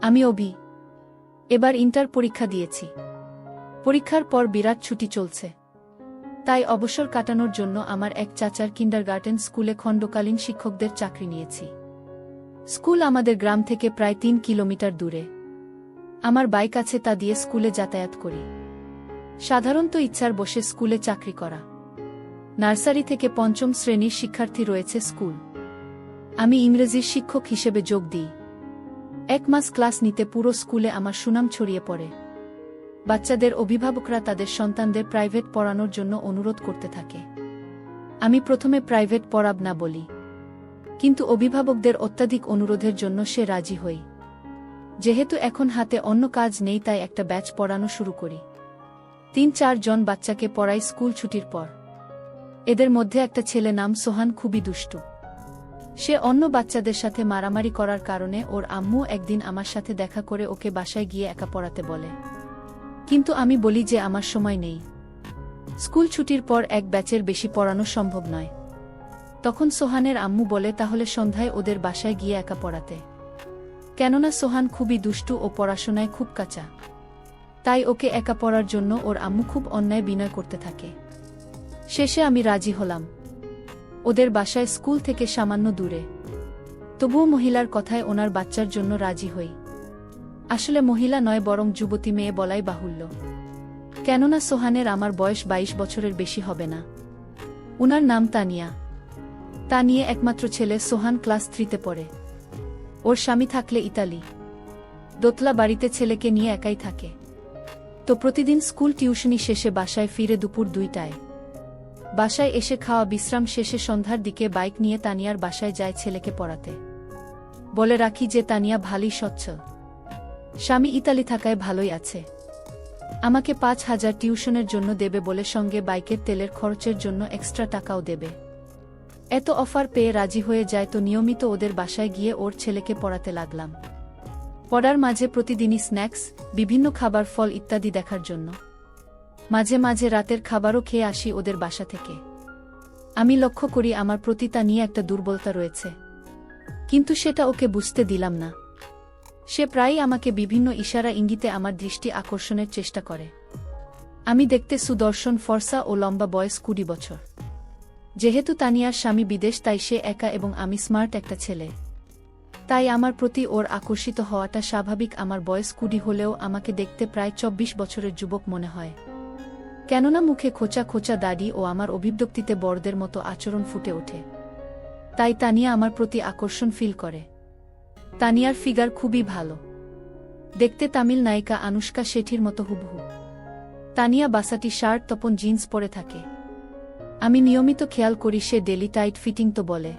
আমি অভি। এবার ইন্টার পরীক্ষা দিয়েছি। পরীক্ষার পর বিরাট ছুটি চলছে। তাই অবসর কাটানোর জন্য আমার এক চাচার কিন্ডারগার্টেন স্কুলে খণ্ডকালীন শিক্ষকদের চাকরি নিয়েছি। স্কুল আমাদের গ্রাম থেকে প্রায় ৩ কিলোমিটার দূরে। আমার বাইক আছে, তা দিয়ে স্কুলে যাতায়াত করি। সাধারণত ইচ্ছার বসে স্কুলে চাকরি করা। নার্সারি থেকে ৫ম শ্রেণীর শিক্ষার্থী রয়েছে স্কুল। আমি ইংরেজির শিক্ষক হিসেবে যোগ দিই। ১ মাস ক্লাস নিতে পুরো স্কুলে আমার সুনাম ছড়িয়ে পড়ে। বাচ্চাদের অভিভাবকরা তাদের সন্তানদের প্রাইভেট পড়ানোর জন্য অনুরোধ করতে থাকে। আমি প্রথমে প্রাইভেট পড়াব না বলি, কিন্তু অভিভাবকদের অত্যাধিক অনুরোধের জন্য সে রাজি হই। যেহেতু এখন হাতে অন্য কাজ নেই, তাই একটা ব্যাচ পড়ানো শুরু করি। ৩-৪ জন বাচ্চাকে পড়াই স্কুল ছুটির পর। এদের মধ্যে একটা ছেলে নাম সোহান, খুবই দুষ্টু। সে অন্য বাচ্চাদের সাথে মারামারি করার কারণে ওর আম্মু একদিন আমার সাথে দেখা করে ওকে বাসায় গিয়ে একা পড়াতে বলে। কিন্তু আমি বলি যে আমার সময় নেই। স্কুল ছুটির পর এক ব্যাচের বেশি পড়ানো সম্ভব নয়। তখন সোহানের আম্মু বলে তাহলে সন্ধ্যায় ওদের বাসায় গিয়ে একা পড়াতে। কেননা সোহান খুবই দুষ্টু ও পড়াশোনায় খুব কাঁচা। তাই ওকে একা পড়ার জন্য ওর আম্মু খুব অন্যায় বিনয় করতে থাকে। শেষে আমি রাজি হলাম। ওদের বাসায় স্কুল থেকে সামান্য দূরে। তবুও মহিলার কথায় ওনার বাচ্চার জন্য রাজি হই। আসলে মহিলা নয়, বরং যুবতী মেয়ে বলাই বাহুল্য। কেননা সোহানের আমার বয়স ২২ বছরের বেশি হবে না। উনার নাম তানিয়া। তানিয়া একমাত্র ছেলে। সোহান ক্লাস 3-তে পড়ে। ওর স্বামী থাকলে ইতালি। দোতলা বাড়িতে ছেলেকে নিয়ে একাই থাকে। তো প্রতিদিন স্কুল টিউশনি শেষে বাসায় ফিরে দুপুর 2টায়। বাসায় এসে খাওয়া বিশ্রাম শেষে সন্ধ্যার দিকে বাইক নিয়ে তানিয়ার বাসায় যায় ছেলেকে পড়াতে। বলে রাখি যে তানিয়া ভালোই সচ্ছল। স্বামী ইতালি থাকায় ভালোই আছে। আমাকে ৫,০০০ টিউশনের জন্য দেবে বলে সঙ্গে বাইকের তেলের খরচের জন্য এক্সট্রা টাকাও দেবে। এত অফার পেয়ে রাজি হয়ে যায়, তো নিয়মিত ওদের বাসায় গিয়ে ওর ছেলেকে পড়াতে লাগলাম। পড়ার মাঝে প্রতিদিনই স্ন্যাক্স, বিভিন্ন খাবার, ফল ইত্যাদি দেখার জন্য। মাঝে মাঝে রাতের খাবারও খেয়ে আসি ওদের বাসা থেকে। আমি লক্ষ্য করি আমার প্রতি তা নিয়ে একটা দুর্বলতা রয়েছে, কিন্তু সেটা ওকে বুঝতে দিলাম না। সে প্রায়ই আমাকে বিভিন্ন ইশারা ইঙ্গিতে আমার দৃষ্টি আকর্ষণের চেষ্টা করে। আমি দেখতে সুদর্শন, ফর্সা ও লম্বা, বয়স 20 বছর। যেহেতু তানিয়ার স্বামী বিদেশ, তাই সে একা এবং আমি স্মার্ট একটা ছেলে। তাই আমার প্রতি ওর আকর্ষিত হওয়াটা স্বাভাবিক। আমার বয়স 20 হলেও আমাকে দেখতে প্রায় 24 বছরের যুবক মনে হয়। কেননা মুখে খোঁচা খোঁচা দাড়ি ও আমার অভিব্যক্তিতে বড়দের মতো আচরণ ফুটে ওঠে। তাই তানিয়া আমার প্রতি আকর্ষণ ফিল করে। তানিয়ার ফিগার খুবই ভালো দেখতে, তামিল নায়িকা আনুশকা শেঠির মতো হুবহু। তানিয়া বাসাটি শার্ট, তপন জিন্স পরে থাকে। আমি নিয়মিত খেয়াল করি সে ডেলি টাইট ফিটিং তো বলে।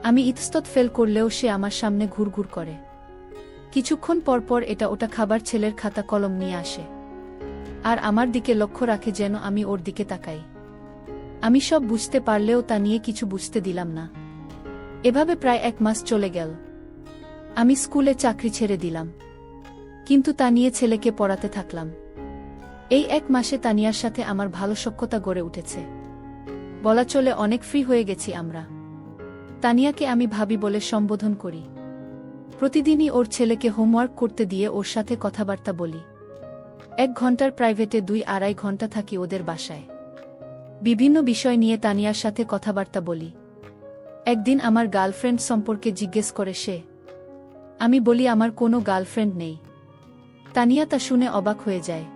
আমি ইতস্তত ফেল করলেও সে আমার সামনে ঘুরঘুর করে। কিছুক্ষণ পরপর এটা ওটা খাবার, ছেলের খাতা কলম নিয়ে আসে আর আমার দিকে লক্ষ্য রাখে যেন আমি ওর দিকে তাকাই। আমি সব বুঝতে পারলেও তা নিয়ে কিছু বুঝতে দিলাম না। এভাবে প্রায় 1 মাস চলে গেল। আমি স্কুলে চাকরি ছেড়ে দিলাম, কিন্তু তা নিয়ে ছেলেকে পড়াতে থাকলাম। এই 1 মাসে তানিয়ার সাথে আমার ভালো সখ্যতা গড়ে উঠেছে। বলা চলে অনেক ফ্রি হয়ে গেছি আমরা। তানিয়াকে আমি ভাবি বলে সম্বোধন করি। প্রতিদিনই ওর ছেলেকে হোমওয়ার্ক করতে দিয়ে ওর সাথে কথাবার্তা বলি। 1 ঘন্টার প্রাইভেটে 2-2.5 ঘন্টা থাকি ওদের বাসায়। বিভিন্ন বিষয় নিয়ে তানিয়ার সাথে কথাবার্তা বলি। একদিন আমার গার্লফ্রেন্ড সম্পর্কে জিজ্ঞেস করে সে। আমি বলি আমার কোনো গার্লফ্রেন্ড নেই। তানিয়া তা শুনে অবাক হয়ে যায়।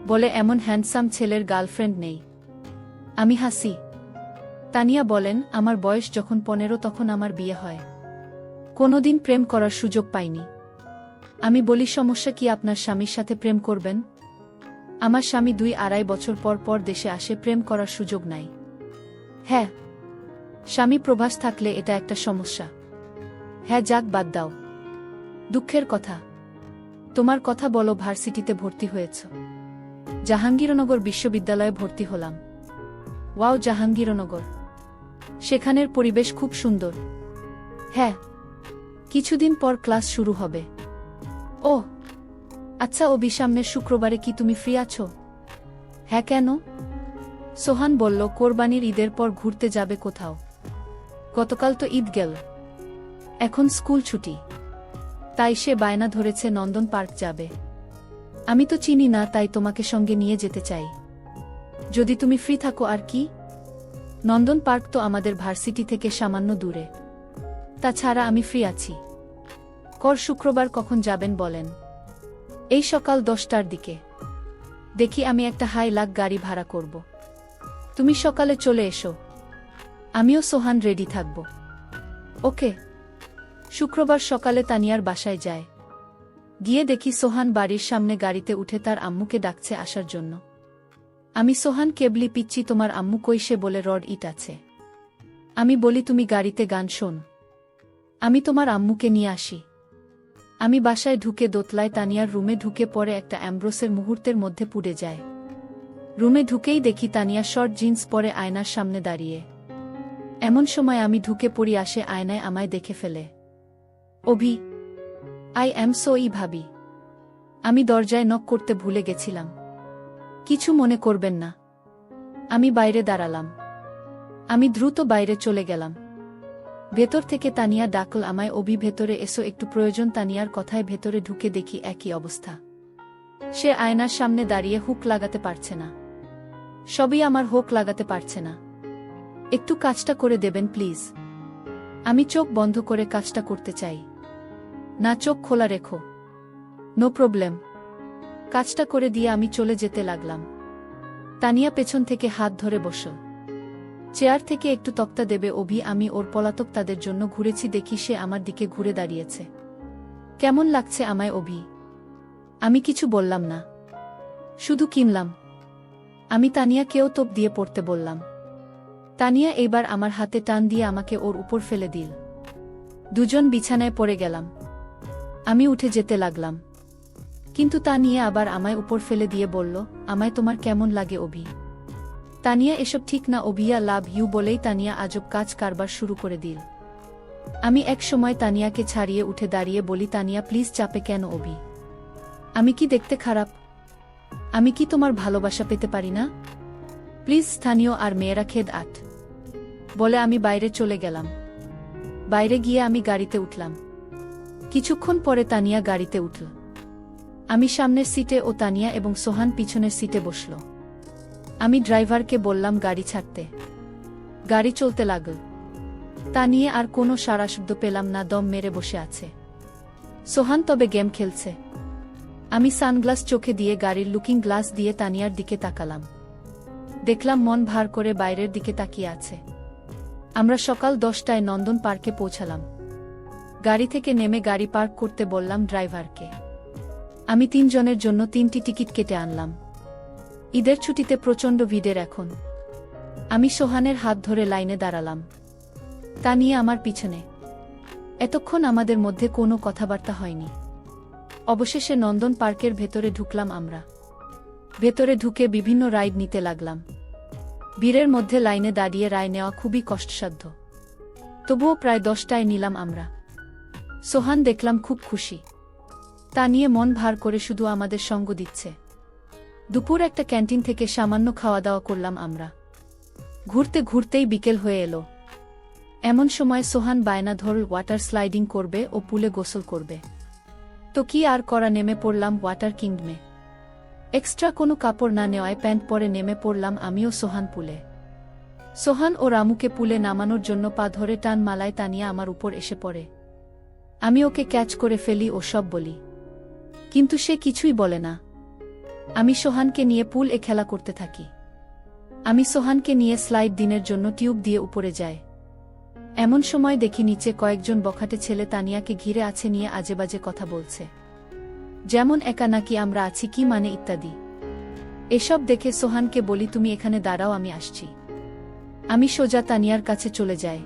বলে এমন হ্যান্ডসাম ছেলের গার্লফ্রেন্ড নেই? আমি হাসি। তানিয়া বলেন আমার বয়স যখন 15 তখন আমার বিয়ে হয়। কোনোদিন প্রেম করার সুযোগ পাইনি। আমি বলি সমস্যা কি, আপনার স্বামীর সাথে প্রেম করবেন? আমার স্বামী 2-2.5 বছর পর পর দেশে আসে, প্রেম করার সুযোগ নাই। হ্যাঁ, স্বামী প্রবাস থাকলে এটা একটা সমস্যা। হ্যাঁ যাক, বাদ দাও, দুঃখের কথা। তোমার কথা বলো, ভার্সিটিতে ভর্তি হয়েছ? জাহাঙ্গীরনগর বিশ্ববিদ্যালয়ে ভর্তি হলাম। ওয়াও, জাহাঙ্গীরনগর, সেখানের পরিবেশ খুব সুন্দর। হ্যাঁ, কিছুদিন পর ক্লাস শুরু হবে। ও আচ্ছা, সামনের শুক্রবারে কি তুমি ফ্রি আছো? হ্যাঁ, কেন? সোহান বলল কোরবানির ঈদের পর ঘুরতে যাবে কোথাও। গতকাল তো ঈদ গেল, এখন স্কুল ছুটি। তাই সে বায়না ধরেছে নন্দন পার্ক যাবে। আমি তো চিনি না, তাই তোমাকে সঙ্গে নিয়ে যেতে চাই, যদি তুমি ফ্রি থাকো। আর কি, নন্দন পার্ক তো আমাদের ভার্সিটি থেকে সামান্য দূরে। তাছাড়া আমি ফ্রি আছি। শুক্রবার কখন যাবেন বলেন? এই সকাল 10টার দিকে। দেখি আমি একটা হাই লাখ গাড়ি ভাড়া করব। তুমি সকালে চলে এসো, আমিও সোহান রেডি থাকব। ওকে। শুক্রবার সকালে তানিয়ার বাসায় যায়। গিয়ে দেখি সোহান বাড়ির সামনে গাড়িতে উঠে তার আম্মুকে ডাকছে আসার জন্য। আমি সোহান কেবলি পিচ্ছি, তোমার আম্মু কই? সে বলে রড ইট আছে। আমি বলি তুমি গাড়িতে গান শোন, আমি তোমার আম্মুকে নিয়ে আসি। আমি বাসায় ঢুকে দোতলায় তানিয়ার রুমে ঢুকে পড়ে একটা অ্যাম্ব্রোসের মুহূর্তের মধ্যে পুড়ে যায়। রুমে ঢুকেই দেখি তানিয়া শর্ট জিন্স পরে আয়নার সামনে দাঁড়িয়ে। এমন সময় আমি ঢুকে পড়ি, আসে আয়নায় আমায় দেখে ফেলে। অভি, আই অ্যাম সো ভাবি, আমি দরজায় নক করতে ভুলে গেছিলাম, কিছু মনে করবেন না। আমি বাইরে দাঁড়ালাম। আমি দ্রুত বাইরে চলে গেলাম। ভেতর থেকে তানিয়া ডাকল আমায়, অভি ভেতরে এসো, একটু প্রয়োজন। তানিয়ার কথায় ভেতরে ঢুকে দেখি একই অবস্থা। সে আয়নার সামনে দাঁড়িয়ে হুক লাগাতে পারছে না। সবই আমার হুক লাগাতে পারছে না। একটু কাজটা করে দেবেন প্লিজ। আমি চোখ বন্ধ করে কাজটা করতে চাই। না, চোখ খোলা রেখো। No problem. কাজটা করে দিয়ে আমি চলে যেতে লাগলাম। তানিয়া পেছন থেকে হাত ধরে বসল। চেয়ার থেকে একটু তক্তা দেবে অভি। আমি ওর পলাতক তাদের জন্য ঘুরেছি, দেখি সে আমার দিকে ঘুরে দাঁড়িয়েছে। কেমন লাগছে আমায় অভি? আমি কিছু বললাম না, শুধু কিনলাম। আমি তানিয়াকেও তোপ দিয়ে পড়তে বললাম। তানিয়া এইবার আমার হাতে টান দিয়ে আমাকে ওর উপর ফেলে দিল। দুজন বিছানায় পড়ে গেলাম। আমি উঠে যেতে লাগলাম, কিন্তু তানিয়া আবার আমায় উপর ফেলে দিয়ে বলল, আমায় তোমার কেমন লাগে অভি? তানিয়া, এসব ঠিক না অভিয়া, লাভ ইউ বলেই তানিয়া আজব কাজ কারবার শুরু করে দিল। আমি এক সময় তানিয়াকে ছাড়িয়ে উঠে দাঁড়িয়ে বলি, তানিয়া প্লিজ, চাপে কেন অভি? আমি কি দেখতে খারাপ? আমি কি তোমার ভালোবাসা পেতে পারি না? প্লিজ। স্থানীয় আর মেয়েরা খেদ আট বলে আমি বাইরে চলে গেলাম। বাইরে গিয়ে আমি গাড়িতে উঠলাম। কিছুক্ষণ পরে তানিয়া গাড়িতে উঠল। আমি সামনের সিটে ও তানিয়া এবং সোহান পিছনের সিটে বসল। আমি ড্রাইভারকে বললাম গাড়ি ছাড়তে। গাড়ি চলতে লাগল। তা নিয়ে আর কোনো সাড়া শব্দ পেলাম না, দম মেরে বসে আছে। সোহান তবে গেম খেলছে। আমি সানগ্লাস চোখে দিয়ে গাড়ির লুকিং গ্লাস দিয়ে তানিয়ার দিকে তাকালাম। দেখলাম মন ভার করে বাইরের দিকে তাকিয়ে আছে। আমরা সকাল 10টায় নন্দন পার্কে পৌঁছালাম। গাড়ি থেকে নেমে গাড়ি পার্ক করতে বললাম ড্রাইভারকে। আমি 3 জনের জন্য 3টি টিকিট কেটে আনলাম। ঈদের ছুটিতে প্রচণ্ড ভিড়ের এখন। আমি সোহানের হাত ধরে লাইনে দাঁড়ালাম, তা নিয়ে আমার পিছনে। এতক্ষণ আমাদের মধ্যে কোনো কথাবার্তা হয়নি। অবশেষে নন্দন পার্কের ভেতরে ঢুকলাম আমরা। ভেতরে ঢুকে বিভিন্ন রাইড নিতে লাগলাম। ভিড়ের মধ্যে লাইনে দাঁড়িয়ে রায় নেওয়া খুবই কষ্টসাধ্য, তবুও প্রায় 10টায় নিলাম আমরা। সোহান দেখলাম খুব খুশি। তা নিয়ে মন ভার করে শুধু আমাদের সঙ্গ দিচ্ছে। দুপুর একটা ক্যান্টিন থেকে সামান্য খাওয়া দাওয়া করলাম আমরা। ঘুরতে ঘুরতেই বিকেল হয়ে এলো। এমন সময় সোহান বায়না ধরল ওয়াটার স্লাইডিং করবে ও পুলে গোসল করবে। তো কি আর করা, নেমে পড়লাম ওয়াটার কিংডমে। এক্সট্রা কোনো কাপড় না নেওয়ায় প্যান্ট পরে নেমে পড়লাম আমিও সোহান পুলে। সোহান ও রামুকে পুলে নামানোর জন্য পা ধরে টান মালায় তানিয়া আমার উপর এসে পড়ে। আমি ওকে ক্যাচ করে ফেলি ও সব বলি, কিন্তু সে কিছুই বলে না। আমি সোহানকে নিয়ে পুল এ খেলা করতে থাকি। আমি সোহানকে নিয়ে স্লাইড দিনের জন্য টিউব দিয়ে উপরে যায়। এমন সময় দেখি নিচে কয়েকজন বখাটে ছেলে তানিয়াকে ঘিরে আছে, নিয়ে আজেবাজে কথা বলছে, যেমন একা নাকি আমরা আছি, কি মানে ইত্যাদি। এসব দেখে সোহানকে বলি, তুমি এখানে দাঁড়াও, আমি আসছি। আমি সোজা তানিয়ার কাছে চলে যাই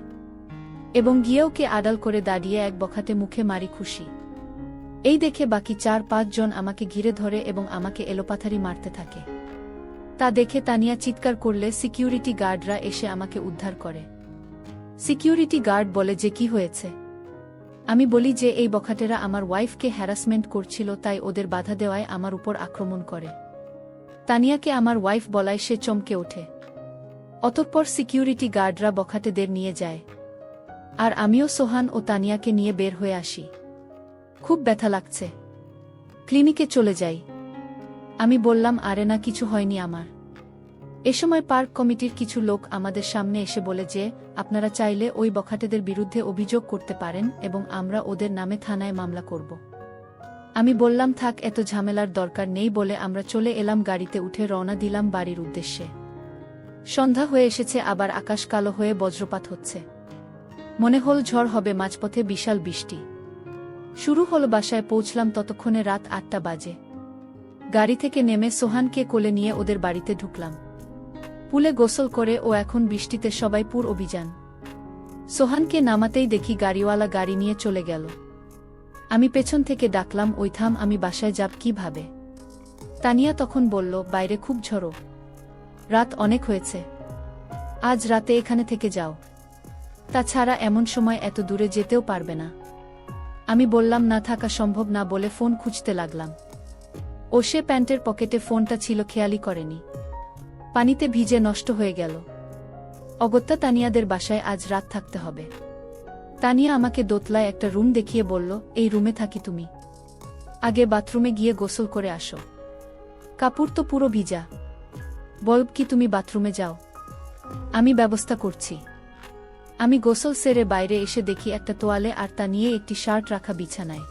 এবং গিয়েওকে আড়াল করে দাঁড়িয়ে এক বখাটে মুখে মারি খুশি। এই দেখে বাকি 4-5 জন আমাকে ঘিরে ধরে এবং আমাকে এলোপাথারি মারতে থাকে। তা দেখে তানিয়া চিৎকার করলে সিকিউরিটি গার্ডরা এসে আমাকে উদ্ধার করে। সিকিউরিটি গার্ড বলে যে কি হয়েছে। আমি বলি যে এই বখাটেরা আমার ওয়াইফকে হ্যারাসমেন্ট করছিল, তাই ওদের বাধা দেওয়ায় আমার উপর আক্রমণ করে। তানিয়াকে আমার ওয়াইফ বলায় সে চমকে ওঠে। অতঃপর সিকিউরিটি গার্ডরা বখাটেদের নিয়ে যায়, আর আমিও সোহান ও তানিয়াকে নিয়ে বের হয়ে আসি। খুব ব্যথা লাগছে। ক্লিনিকে চলে যাই। আমি বললাম, আরে না, কিছু হয়নি আমার। এ সময় পার্ক কমিটির কিছু লোক আমাদের সামনে এসে বলে যে আপনারা চাইলে ওই বখাটেদের বিরুদ্ধে অভিযোগ করতে পারেন এবং আমরা ওদের নামে থানায় মামলা করব। আমি বললাম, থাক, এত ঝামেলার দরকার নেই বলে আমরা চলে এলাম, গাড়িতে উঠে রওনা দিলাম বাড়ির উদ্দেশ্যে। সন্ধ্যা হয়ে এসেছে, আবার আকাশ কালো হয়ে বজ্রপাত হচ্ছে। মনে হল ঝড় হবে, মাঝপথে বিশাল বৃষ্টি শুরু হল। বাসায় পৌঁছলাম ততক্ষণে রাত 8টা বাজে। গাড়ি থেকে নেমে সোহানকে কোলে নিয়ে ওদের বাড়িতে ঢুকলাম। পুলে গোসল করে ও এখন বৃষ্টিতে সবাই পুর অভিযান। সোহানকে নামাতেই দেখি গাড়িওয়ালা গাড়ি নিয়ে চলে গেল। আমি পেছন থেকে ডাকলাম, ওই থাম, আমি বাসায় যাব কিভাবে? তানিয়া তখন বলল, বাইরে খুব ঝড়ো, রাত অনেক হয়েছে, আজ রাতে এখানে থেকে যাও, তাছাড়া এমন সময় এত দূরে যেতেও পারবে না। আমি বললাম, না, থাকা সম্ভব না বলে ফোন খুঁজতে লাগলাম। ও সে প্যান্টের পকেটে ফোনটা ছিল, খেয়ালই করেনি, পানিতে ভিজে নষ্ট হয়ে গেল। অগত্যা তানিয়াদের বাসায় আজ রাত থাকতে হবে। তানিয়া আমাকে দোতলায় একটা রুম দেখিয়ে বলল, এই রুমে থাকি তুমি, আগে বাথরুমে গিয়ে গোসল করে আসো, কাপড় তো পুরো ভিজা। বলব কি, তুমি বাথরুমে যাও, আমি ব্যবস্থা করছি। আমি গোসল সেরে বাইরে এসে দেখি একটা তোয়ালে আর তা নিয়ে একটি শার্ট রাখা বিছানায়।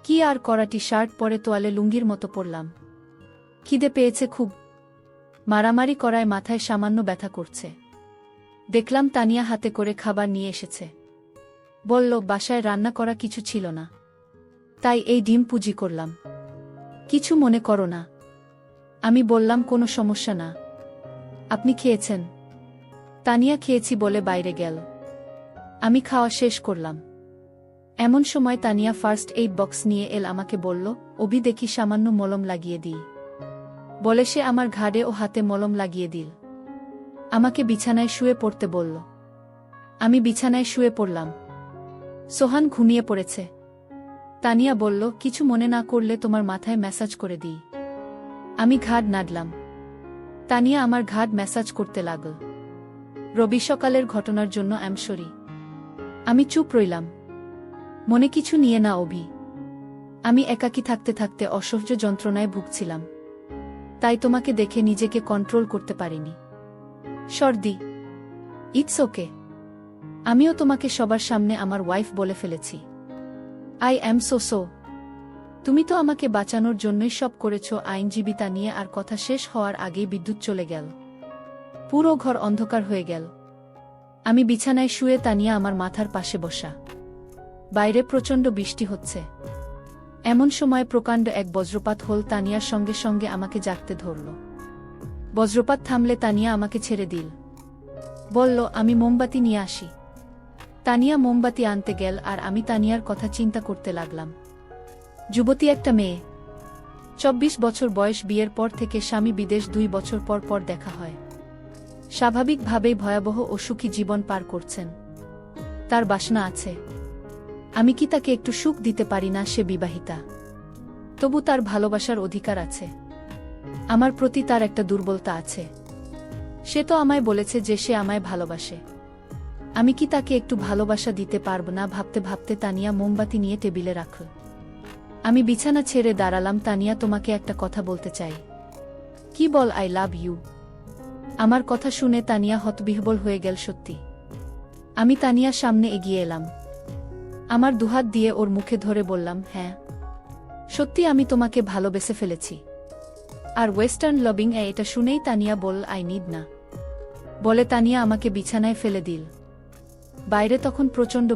কি আর করাটি শার্ট পরে তোয়ালে লুঙ্গির মতো পরলাম। খিদে পেয়েছে খুব, মারামারি করায় মাথায় সামান্য ব্যথা করছে। দেখলাম তানিয়া হাতে করে খাবার নিয়ে এসেছে। বলল, বাসায় রান্না করা কিছু ছিল না, তাই এই ডিম পুজি করলাম, কিছু মনে করো না। আমি বললাম, কোনো সমস্যা না। আপনি খেয়েছেন? তানিয়া খেয়েছি বলে বাইরে গেল। আমি খাওয়া শেষ করলাম। এমন সময় তানিয়া ফার্স্ট এইড বক্স নিয়ে এল, আমাকে বলল, অভি দেখি সামান্য মলম লাগিয়ে দিই। বলে সে আমার ঘাড়ে ও হাতে মলম লাগিয়ে দিল। আমাকে বিছানায় শুয়ে পড়তে বলল। আমি বিছানায় শুয়ে পড়লাম। সোহান ঘুমিয়ে পড়েছে। তানিয়া বলল, কিছু মনে না করলে তোমার মাথায় ম্যাসাজ করে দিই। আমি ঘাড় নাড়লাম। তানিয়া আমার ঘাড় ম্যাসাজ করতে লাগল। রবি সকালের ঘটনার জন্য সরি। আমি চুপ রইলাম। মনে কিছু নিয়ে না অভি, আমি একাকী থাকতে থাকতে অসহ্য যন্ত্রণায় ভুগছিলাম, তাই তোমাকে দেখে নিজেকে কন্ট্রোল করতে পারিনি। সর্দি, ইটস ওকে। আমিও তোমাকে সবার সামনে আমার ওয়াইফ বলে ফেলেছি। I am so. তুমি তো আমাকে বাঁচানোর জন্যই সব করেছ। আইনজীবী তানিয়া আর কথা শেষ হওয়ার আগেই বিদ্যুৎ চলে গেল। পুরো ঘর অন্ধকার হয়ে গেল। আমি বিছানায় শুয়ে, তানিয়া আমার মাথার পাশে বসা। বাইরে প্রচণ্ড বৃষ্টি হচ্ছে। এমন সময় প্রকাণ্ড এক বজ্রপাত হল। তানিয়ার সঙ্গে সঙ্গে আমাকে জাগতে ধরল। বজ্রপাত থামলে তানিয়া আমাকে ছেড়ে দিল। বলল, আমি মোমবাতি নিয়ে আসি। তানিয়া মোমবাতি আনতে গেল আর আমি তানিয়ার কথা চিন্তা করতে লাগলাম। যুবতী একটা মেয়ে, 24 বছর বয়স, বিয়ের পর থেকে স্বামী বিদেশ, 2 বছর পর পর দেখা হয়। স্বাভাবিকভাবেই ভয়াবহ ও সুখী জীবন পার করছেন। তার বাসনা আছে। আমি কি তাকে একটু সুখ দিতে পারি না? সে বিবাহিতা, তবু তার ভালোবাসার অধিকার আছে। আমার প্রতি তার একটা দুর্বলতা আছে। সে তো আমায় বলেছে যে সে আমায় ভালোবাসে। আমি কি তাকে একটু ভালোবাসা দিতে পারব না? ভাবতে ভাবতে তানিয়া মোমবাতি নিয়ে টেবিলে রাখল। আমি বিছানা ছেড়ে দাঁড়ালাম। তানিয়া, তোমাকে একটা কথা বলতে চাই। কি বল? I love you. আমার কথা শুনে তানিয়া হতবিহ্বল হয়ে গেল। সত্যি? আমি তানিয়ার সামনে এগিয়ে এলাম। আমার দুহাত দিয়ে ওর মুখে ধরে বললাম, হ্যাঁ, সত্যি আমি তোমাকে ভালোবেসে ফেলেছি। আর ওয়েস্টার্ন লবিং এটা শুনেই তানিয়া বলল, আই নিড না। বলে তানিয়া আমাকে বিছানায় ফেলে দিল। বাইরে তখন প্রচণ্ড